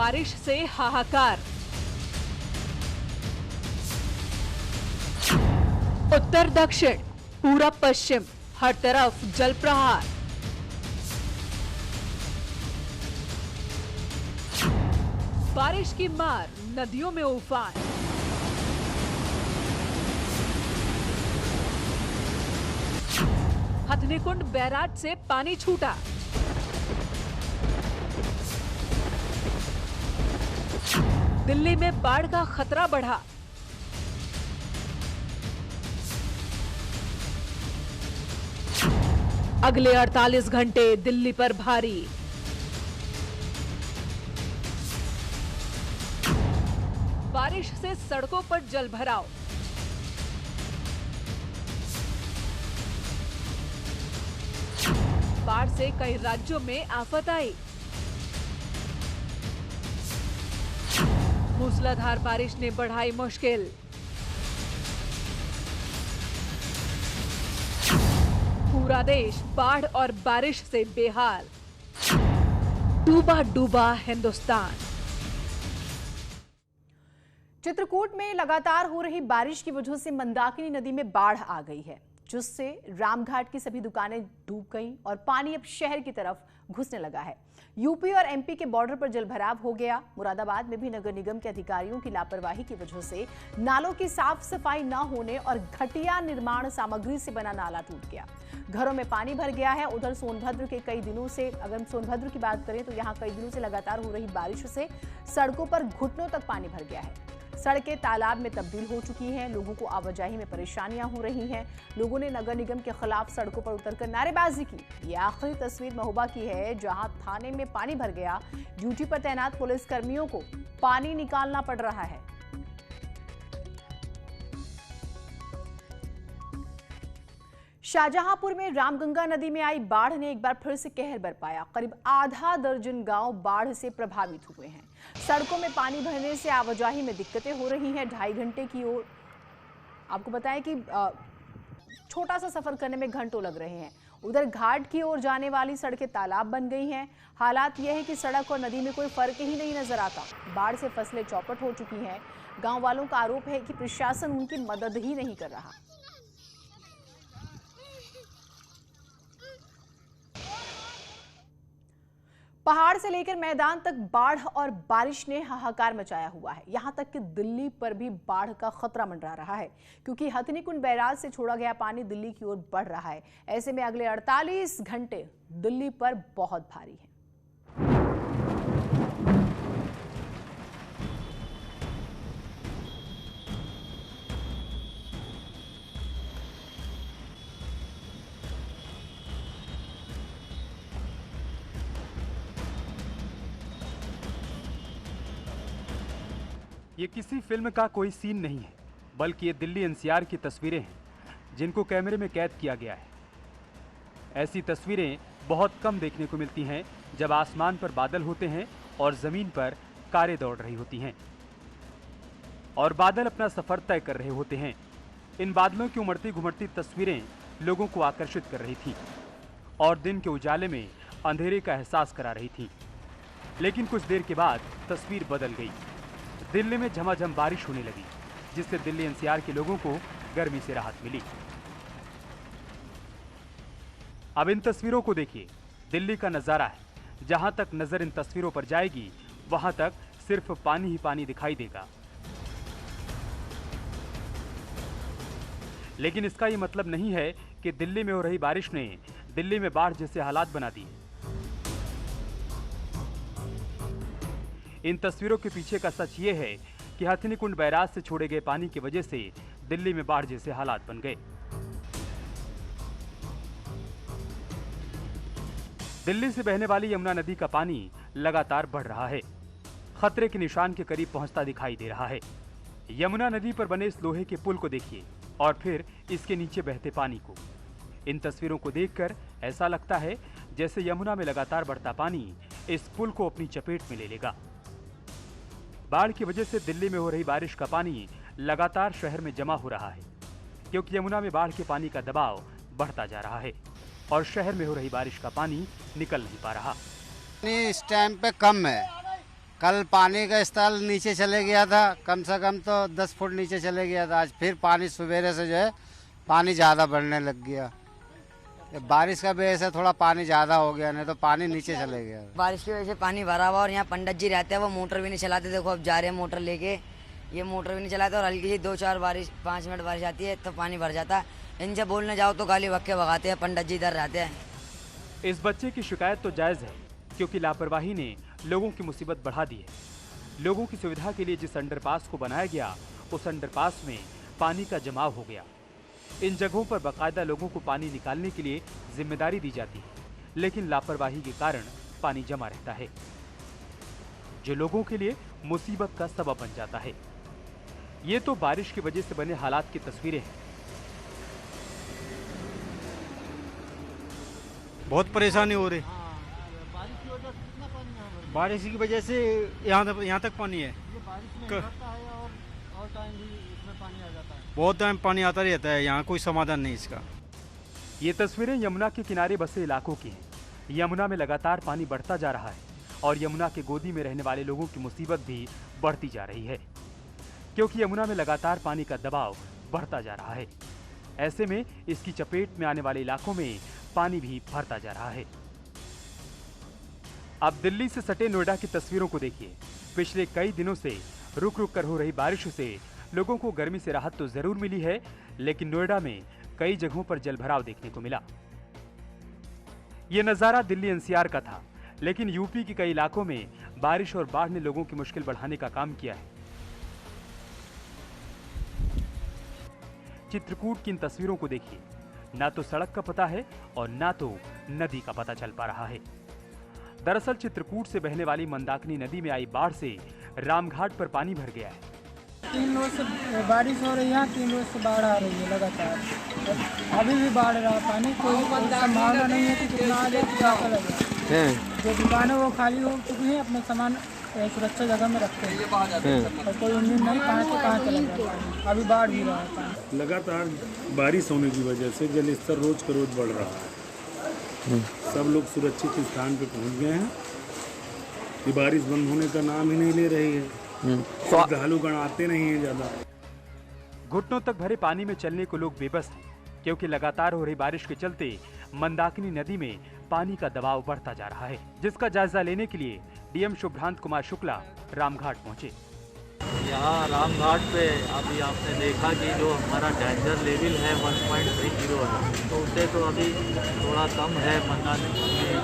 बारिश से हाहाकार। उत्तर दक्षिण, पूरब पश्चिम, हर तरफ जल प्रहार। बारिश की मार, नदियों में उफान। हथनीकुंड बैराज से पानी छूटा। दिल्ली में बाढ़ का खतरा बढ़ा। अगले 48 घंटे दिल्ली पर भारी। बारिश से सड़कों पर जल भराव। बाढ़ से कई राज्यों में आफत आई। मूसलाधार बारिश ने बढ़ाई मुश्किल। पूरा देश बाढ़ और बारिश से बेहाल। डूबा डूबा हिंदुस्तान। चित्रकूट में लगातार हो रही बारिश की वजह से मंदाकिनी नदी में बाढ़ आ गई है, जिससे रामघाट की सभी दुकानें डूब गईं और पानी अब शहर की तरफ घुसने लगा है। यूपी और एमपी के बॉर्डर पर जलभराव हो गया। मुरादाबाद में भी नगर निगम के अधिकारियों की लापरवाही की वजह से नालों की साफ सफाई न होने और घटिया निर्माण सामग्री से बना नाला टूट गया। घरों में पानी भर गया है। उधर सोनभद्र के कई दिनों से, अगर हम सोनभद्र की बात करें तो यहाँ कई दिनों से लगातार हो रही बारिश से सड़कों पर घुटनों तक पानी भर गया है। सड़कें तालाब में तब्दील हो चुकी हैं। लोगों को आवाजाही में परेशानियां हो रही हैं। लोगों ने नगर निगम के खिलाफ सड़कों पर उतरकर नारेबाजी की। ये आखिरी तस्वीर महोबा की है, जहां थाने में पानी भर गया। ड्यूटी पर तैनात पुलिस कर्मियों को पानी निकालना पड़ रहा है। शाहजहांपुर में रामगंगा नदी में आई बाढ़ ने एक बार फिर से कहर बरपाया। करीब आधा दर्जन गांव बाढ़ से प्रभावित हुए हैं। सड़कों में पानी भरने से आवाजाही में दिक्कतें हो रही हैं। 2.5 घंटे की ओर आपको बताएं कि छोटा सा सफर करने में घंटों लग रहे हैं। उधर घाट की ओर जाने वाली सड़कें तालाब बन गई हैं। हालात यह है कि सड़क और नदी में कोई फर्क ही नहीं नजर आता। बाढ़ से फसलें चौपट हो चुकी हैं। गांव वालों का आरोप है कि प्रशासन उनकी मदद ही नहीं कर रहा। पहाड़ से लेकर मैदान तक बाढ़ और बारिश ने हाहाकार मचाया हुआ है। यहां तक कि दिल्ली पर भी बाढ़ का खतरा मंडरा रहा है, क्योंकि हथनीकुंड बैराज से छोड़ा गया पानी दिल्ली की ओर बढ़ रहा है। ऐसे में अगले 48 घंटे दिल्ली पर बहुत भारी है। ये किसी फिल्म का कोई सीन नहीं है, बल्कि ये दिल्ली एनसीआर की तस्वीरें हैं जिनको कैमरे में कैद किया गया है। ऐसी तस्वीरें बहुत कम देखने को मिलती हैं जब आसमान पर बादल होते हैं और ज़मीन पर कारें दौड़ रही होती हैं और बादल अपना सफ़र तय कर रहे होते हैं। इन बादलों की उमड़ती घुमड़ती तस्वीरें लोगों को आकर्षित कर रही थीं और दिन के उजाले में अंधेरे का एहसास करा रही थीं। लेकिन कुछ देर के बाद तस्वीर बदल गई। दिल्ली में झमाझम बारिश होने लगी, जिससे दिल्ली एनसीआर के लोगों को गर्मी से राहत मिली। अब इन तस्वीरों को देखिए। दिल्ली का नजारा है। जहां तक नजर इन तस्वीरों पर जाएगी, वहां तक सिर्फ पानी ही पानी दिखाई देगा। लेकिन इसका यह मतलब नहीं है कि दिल्ली में हो रही बारिश ने दिल्ली में बाढ़ जैसे हालात बना दिए। इन तस्वीरों के पीछे का सच ये है कि हथनीकुंड बैराज से छोड़े गए पानी की वजह से दिल्ली में बाढ़ जैसे हालात बन गए। दिल्ली से बहने वाली यमुना नदी का पानी लगातार बढ़ रहा है। खतरे के निशान के करीब पहुंचता दिखाई दे रहा है। यमुना नदी पर बने इस लोहे के पुल को देखिए और फिर इसके नीचे बहते पानी को। इन तस्वीरों को देखकर ऐसा लगता है जैसे यमुना में लगातार बढ़ता पानी इस पुल को अपनी चपेट में ले लेगा। बाढ़ की वजह से दिल्ली में हो रही बारिश का पानी लगातार शहर में जमा हो रहा है, क्योंकि यमुना में बाढ़ के पानी का दबाव बढ़ता जा रहा है और शहर में हो रही बारिश का पानी निकल नहीं पा रहा। इस टाइम पे कम है, कल पानी का स्तर नीचे चले गया था, कम से कम तो 10 फुट नीचे चले गया था। आज फिर पानी सवेरे से जो है पानी ज़्यादा बढ़ने लग गया। ये बारिश का वजह से थोड़ा पानी ज़्यादा हो गया, नहीं तो पानी नीचे चले गया। बारिश की वजह से पानी भरा हुआ और यहाँ पंडित जी रहते हैं, वो मोटर भी नहीं चलाते। देखो अब जा रहे हैं मोटर लेके, ये मोटर भी नहीं चलाते और हल्की सी 5 मिनट बारिश आती है तो पानी भर जाता है। इनसे बोलने जाओ तो गाली बक्के भगाते हैं, पंडित जी इधर रहते हैं। इस बच्चे की शिकायत तो जायज़ है, क्योंकि लापरवाही ने लोगों की मुसीबत बढ़ा दी है। लोगों की सुविधा के लिए जिस अंडरपास को बनाया गया, उस अंडरपास में पानी का जमाव हो गया। इन जगहों पर बाकायदा लोगों को पानी निकालने के लिए जिम्मेदारी दी जाती है, लेकिन लापरवाही के कारण पानी जमा रहता है, जो लोगों के लिए मुसीबत का सबब बन जाता है। ये तो बारिश की वजह से बने हालात की तस्वीरें हैं। बहुत परेशानी हो रही। बारिश की वजह से यहाँ तक पानी है। बहुत टाइम पानी आता रहता है, यहाँ कोई समाधान नहीं इसका। ये तस्वीरें यमुना के किनारे बसे इलाकों की हैं। यमुना में लगातार पानी बढ़ता जा रहा है और यमुना के गोदी में रहने वाले लोगों की मुसीबत भी बढ़ती जा रही है, क्योंकि यमुना में लगातार पानी का दबाव बढ़ता जा रहा है। ऐसे में इसकी चपेट में आने वाले इलाकों में पानी भी भरता जा रहा है। अब दिल्ली से सटे नोएडा की तस्वीरों को देखिए। पिछले कई दिनों से रुक रुक कर हो रही बारिशों से लोगों को गर्मी से राहत तो जरूर मिली है, लेकिन नोएडा में कई जगहों पर जलभराव देखने को मिला। यह नजारा दिल्ली एनसीआर का था, लेकिन यूपी के कई इलाकों में बारिश और बाढ़ ने लोगों की मुश्किल बढ़ाने का काम किया है। चित्रकूट की इन तस्वीरों को देखिए। ना तो सड़क का पता है और ना तो नदी का पता चल पा रहा है। दरअसल चित्रकूट से बहने वाली मंदाकिनी नदी में आई बाढ़ से रामघाट पर पानी भर गया है। 3 रोज से बारिश हो रही है, 3 रोज से बाढ़ आ रही है लगातार। अभी भी बाढ़ रहा पानी, कोई संभावना नहीं है कि कितना आ जाए, क्या करेगा। जो दुकान है वो खाली हो चुकी है, अपने सामान सुरक्षा जगह में रखते हैं और कोई उम्मीद नहीं कहाँ से कहाँ चला जाए। अभी बाढ़ भी रहा है। लगातार बारिश होने की वजह से जल स्तर रोज का रोज बढ़ रहा है। सब लोग सुरक्षित स्थान पे पहुंच गए हैं। ये बारिश बंद होने का नाम ही नहीं ले रही है। श्रद्धालुगण आते नहीं है ज्यादा। घुटनों तक भरे पानी में चलने को लोग बेबस हैं, क्योंकि लगातार हो रही बारिश के चलते मंदाकिनी नदी में पानी का दबाव बढ़ता जा रहा है, जिसका जायजा लेने के लिए डीएम शुभ्रांत कुमार शुक्ला रामघाट पहुंचे। यहाँ रामघाट पे अभी आपने देखा कि जो हमारा डेंजर लेवल है 1.30 है, तो उससे तो अभी थोड़ा कम है। मंदाकिनी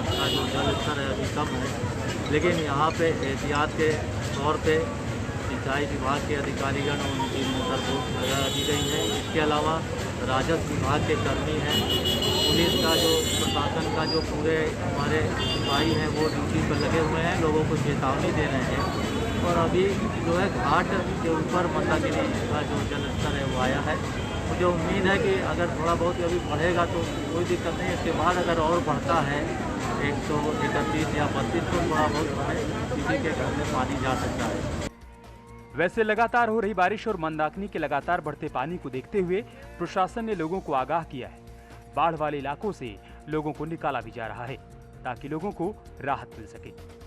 का जो जल स्तर है अभी कम है, लेकिन यहाँ पे एहतियात के तौर पे सिंचाई विभाग के अधिकारीगण और उनकी मोटर बोट लगा दी गई है। इसके अलावा राजस्व विभाग के कर्मी हैं, पुलिस का जो प्रशासन का जो पूरे हमारे सिपाही हैं वो ड्यूटी पर लगे हुए हैं, लोगों को चेतावनी दे रहे हैं। और अभी जो है घाट के ऊपर मंदाकिनी का जो जल स्तर है वो आया है। मुझे उम्मीद है कि अगर थोड़ा बहुत अभी बढ़ेगा तो कोई दिक्कत नहीं, इसके बाद अगर और बढ़ता है 131 या 32 तो थोड़ा बहुत हमें किसी के घर में पानी जा सकता है। वैसे लगातार हो रही बारिश और मंदाकिनी के लगातार बढ़ते पानी को देखते हुए प्रशासन ने लोगों को आगाह किया है। बाढ़ वाले इलाकों से लोगों को निकाला भी जा रहा है, ताकि लोगों को राहत मिल सके।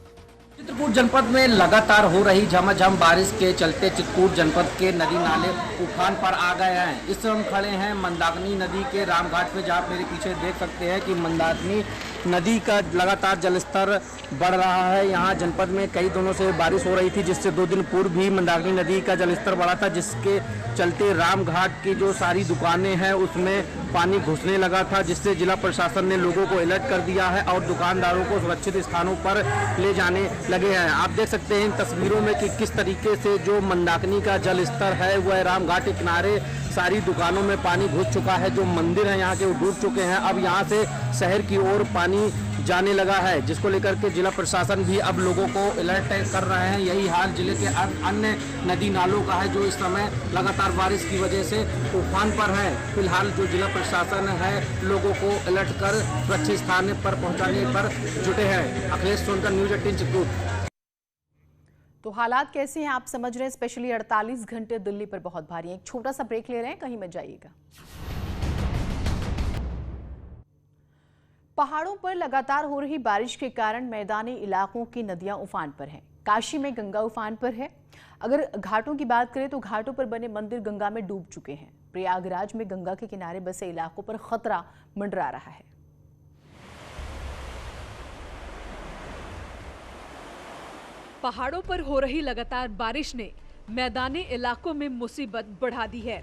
चित्रकूट जनपद में लगातार हो रही झमाझम बारिश के चलते चित्रकूट जनपद के नदी नाले उफान पर आ गए हैं। इस समय हम खड़े हैं मंदाकिनी नदी के रामघाट पे, जहाँ मेरे पीछे देख सकते हैं कि मंदाकिनी नदी का लगातार जलस्तर बढ़ रहा है। यहाँ जनपद में कई दिनों से बारिश हो रही थी, जिससे 2 दिन पूर्व भी मंदाकिनी नदी का जलस्तर बढ़ा था, जिसके चलते रामघाट की जो सारी दुकानें हैं उसमें पानी घुसने लगा था, जिससे जिला प्रशासन ने लोगों को अलर्ट कर दिया है और दुकानदारों को सुरक्षित स्थानों पर ले जाने लगे हैं। आप देख सकते हैं इन तस्वीरों में कि किस तरीके से जो मंदाकिनी का जल स्तर है वह रामघाट के किनारे सारी दुकानों में पानी घुस चुका है। जो मंदिर है यहाँ के वो डूब चुके हैं। अब यहाँ से शहर की ओर पानी जाने लगा है, जिसको लेकर के जिला प्रशासन भी अब लोगों को अलर्ट कर रहे हैं। यही हाल जिले के अन्य नदी नालों का है, जो इस समय लगातार बारिश की वजह से उफान पर है। फिलहाल जो जिला प्रशासन है लोगों को अलर्ट कर सुरक्षित स्थान पर पहुंचाने पर जुटे हैं। अखिलेश सोनकर, न्यूज 18 चित्रकूट। तो हालात कैसे हैं आप समझ रहे हैं। स्पेशली 48 घंटे दिल्ली पर बहुत भारी हैं। एक छोटा सा ब्रेक ले रहे हैं, कहीं मत जाइएगा। पहाड़ों पर लगातार हो रही बारिश के कारण मैदानी इलाकों की नदियां उफान पर हैं। काशी में गंगा उफान पर है। अगर घाटों की बात करें तो घाटों पर बने मंदिर गंगा में डूब चुके हैं। प्रयागराज में गंगा के किनारे बसे इलाकों पर खतरा मंडरा रहा है। पहाड़ों पर हो रही लगातार बारिश ने मैदानी इलाकों में मुसीबत बढ़ा दी है।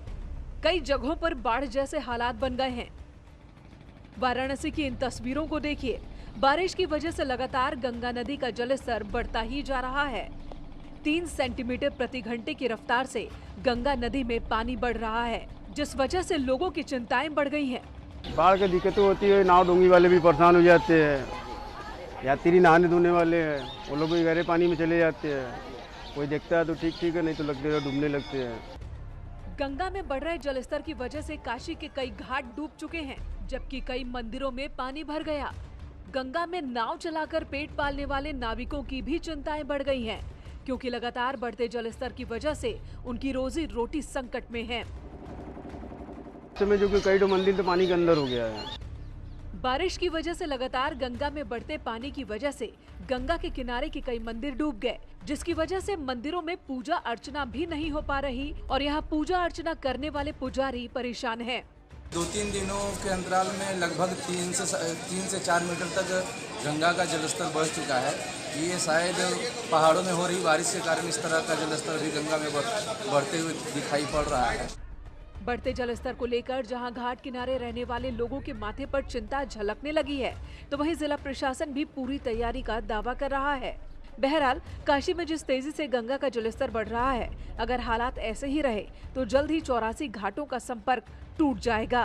कई जगहों पर बाढ़ जैसे हालात बन गए हैं। वाराणसी की इन तस्वीरों को देखिए। बारिश की वजह से लगातार गंगा नदी का जलस्तर बढ़ता ही जा रहा है। 3 सेंटीमीटर प्रति घंटे की रफ्तार से गंगा नदी में पानी बढ़ रहा है, जिस वजह से लोगों की चिंताएं बढ़ गई हैं। बाढ़ की दिक्कतें होती है, नाव डोंगी वाले भी परेशान हो जाते हैं, यात्री नहाने धोने वाले हैं, वो लोग भी गहरे पानी में चले जाते हैं। कोई देखता है तो ठीक है, नहीं तो लगते हैं डूबने लगते हैं। गंगा में बढ़ रहे जलस्तर की वजह से काशी के कई घाट डूब चुके हैं, जबकि कई मंदिरों में पानी भर गया। गंगा में नाव चलाकर पेट पालने वाले नाविकों की भी चिंताएं बढ़ गई हैं, क्योंकि लगातार बढ़ते जलस्तर की वजह से उनकी रोजी रोटी संकट में है। समय जो कि कई तो मंदिर तो पानी के अंदर हो गया है। बारिश की वजह से लगातार गंगा में बढ़ते पानी की वजह से गंगा के किनारे के कई मंदिर डूब गए, जिसकी वजह से मंदिरों में पूजा अर्चना भी नहीं हो पा रही और यहाँ पूजा अर्चना करने वाले पुजारी परेशान हैं। 2-3 दिनों के अंतराल में लगभग 3 से 4 मीटर तक गंगा का जलस्तर बढ़ चुका है। ये शायद पहाड़ों में हो रही बारिश के कारण इस तरह का जलस्तर भी गंगा में बढ़ते हुए दिखाई पड़ रहा है। बढ़ते जलस्तर को लेकर जहां घाट किनारे रहने वाले लोगों के माथे पर चिंता झलकने लगी है, तो वहीं जिला प्रशासन भी पूरी तैयारी का दावा कर रहा है। बहरहाल काशी में जिस तेजी से गंगा का जलस्तर बढ़ रहा है, अगर हालात ऐसे ही रहे तो जल्द ही 84 घाटों का संपर्क टूट जाएगा।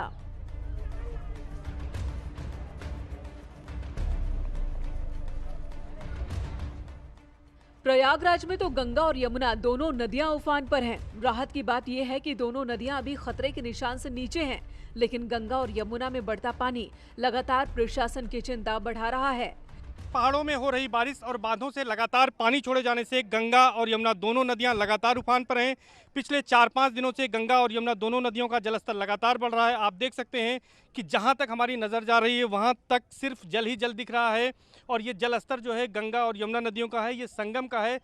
प्रयागराज में तो गंगा और यमुना दोनों नदियां उफान पर हैं। राहत की बात यह है कि दोनों नदियां अभी खतरे के निशान से नीचे हैं, लेकिन गंगा और यमुना में बढ़ता पानी लगातार प्रशासन की चिंता बढ़ा रहा है। पहाड़ों में हो रही बारिश और बांधों से लगातार पानी छोड़े जाने से गंगा और यमुना दोनों नदियां लगातार उफान पर हैं। पिछले 4-5 दिनों से गंगा और यमुना दोनों नदियों का जलस्तर लगातार बढ़ रहा है। आप देख सकते हैं कि जहां तक हमारी नज़र जा रही है वहां तक सिर्फ जल ही जल दिख रहा है और ये जलस्तर जो है गंगा और यमुना नदियों का है, ये संगम का है।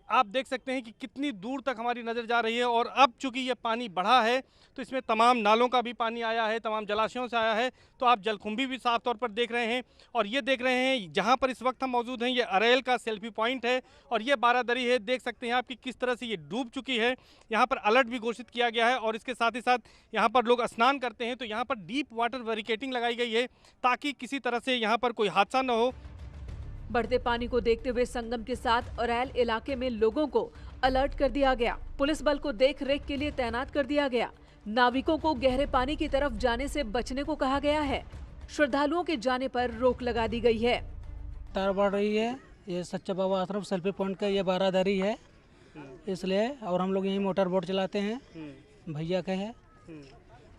आप देख सकते हैं कि कितनी दूर तक हमारी नज़र जा रही है और अब चूंकि ये पानी बढ़ा है तो इसमें तमाम नालों का भी पानी आया है, तमाम जलाशयों से आया है। तो आप जलकुंभी भी साफ तौर पर देख रहे हैं और ये देख रहे हैं जहां पर इस वक्त हम मौजूद हैं, ये अरेल का सेल्फी पॉइंट है और ये बारादरी है। देख सकते हैं आप कि किस तरह से ये डूब चुकी है। यहाँ पर अलर्ट भी घोषित किया गया है और इसके साथ ही साथ यहाँ पर लोग स्नान करते हैं तो यहाँ पर डीप वाटर बैरिकेडिंग लगाई गई है ताकि किसी तरह से यहाँ पर कोई हादसा न हो। बढ़ते पानी को देखते हुए संगम के साथ अरैल इलाके में लोगों को अलर्ट कर दिया गया। पुलिस बल को देख रेख के लिए तैनात कर दिया गया। नाविकों को गहरे पानी की तरफ जाने से बचने को कहा गया है। श्रद्धालुओं के जाने पर रोक लगा दी गई है। तार बढ़ रही है, ये सच्चा बाबा आश्रम सेल्फी पॉइंट का ये बारादरी है, इसलिए और हम लोग यहीं मोटर बोट चलाते हैं, भैया के हैं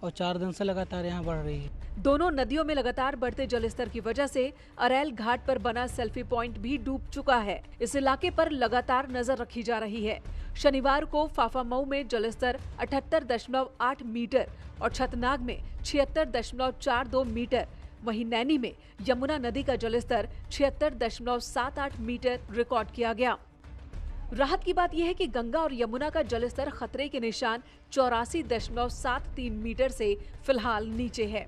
और 4 दिन से लगातार यहाँ बढ़ रही है। दोनों नदियों में लगातार बढ़ते जलस्तर की वजह से अरैल घाट पर बना सेल्फी पॉइंट भी डूब चुका है। इस इलाके पर लगातार नजर रखी जा रही है। शनिवार को फाफामऊ में जलस्तर 78.8 मीटर और छतनाग में 76.42 मीटर, वहीं नैनी में यमुना नदी का जलस्तर 76.78 मीटर रिकॉर्ड किया गया। राहत की बात यह है कि गंगा और यमुना का जलस्तर खतरे के निशान 84.73 मीटर से फिलहाल नीचे है।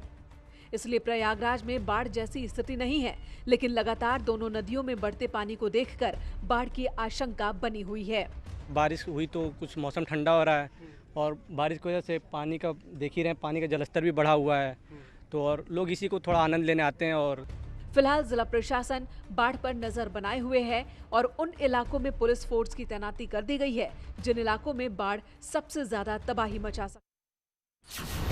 इसलिए प्रयागराज में बाढ़ जैसी स्थिति नहीं है, लेकिन लगातार दोनों नदियों में बढ़ते पानी को देखकर बाढ़ की आशंका बनी हुई है। बारिश हुई तो कुछ मौसम ठंडा हो रहा है और बारिश की वजह से पानी का देख ही रहे हैं, पानी का जलस्तर भी बढ़ा हुआ है, तो और लोग इसी को थोड़ा आनंद लेने आते हैं। और फिलहाल जिला प्रशासन बाढ़ पर नजर बनाए हुए है और उन इलाकों में पुलिस फोर्स की तैनाती कर दी गई है जिन इलाकों में बाढ़ सबसे ज्यादा तबाही मचा सकती है।